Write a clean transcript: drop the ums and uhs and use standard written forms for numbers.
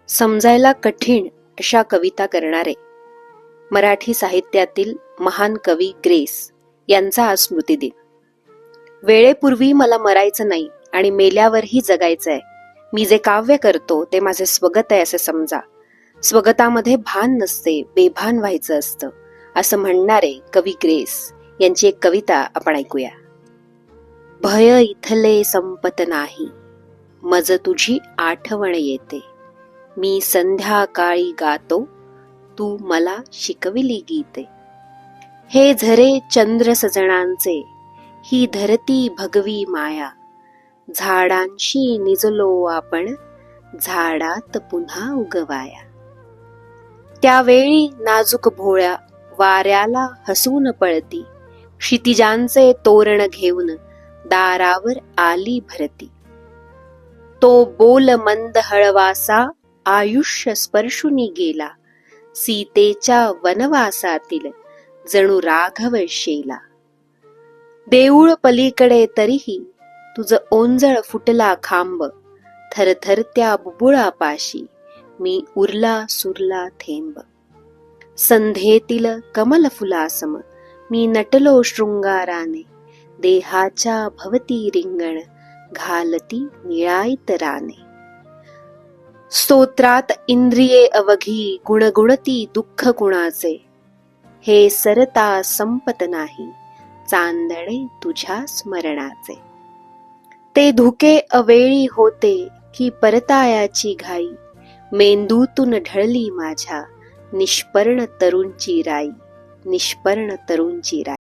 समजायला कठीण अशा कविता करणारे मराठी साहित्यातील महान कवी ग्रेस यांचा आज स्मृतिदिन. वेळेपूर्वी मला मरायचं नाही आणि मेल्यावरही जगायचंय. मी जे काव्य करतो ते माझे स्वगत आहे असे समजा. स्वगतामध्ये भान नसते, बेभान व्हायचं असतं, असं म्हणणारे कवी ग्रेस यांची एक कविता आपण ऐकूया. भय इथले संपत नाही, मज तुझी आठवण येते. मी संध्याकाळी गातो, तू मला शिकविली गीते. हे झरे चंद्र सजणांचे, ही धरती भगवी माया. झाडांशी निजलो आपण, झाडात पुन्हा उगवाया. त्यावेळी नाजूक भोळ्या वाऱ्याला हसून पळती. क्षितिजांचे तोरण घेऊन दारावर आली भरती. तो बोल मंद हळवासा आयुष्य स्पर्शुनी गेला. सीतेच्या वनवासातील जणू राघव शेला. देऊळ पलीकडे तरीही तुझ ओंजळ फुटला खांब. थरथरत्या बुबुळापाशी मी उरला सुरला थेंब. संध्येतील कमल फुलासम मी नटलो शृंगाराने. देहाच्या भवती रिंगण घालती निळाईतराने. स्तोत्रात इंद्रिये अवघी गुणगुणती दुःख कुणाचे. हे सरता संपत नाही, चांदणे तुझ्या स्मरणाचे. ते धुके अवेळी होते की परतायाची घाई. मेंदूतून ढळली माझ्या निष्पर्ण तरुणची राई, निष्पर्ण तरुणची राई.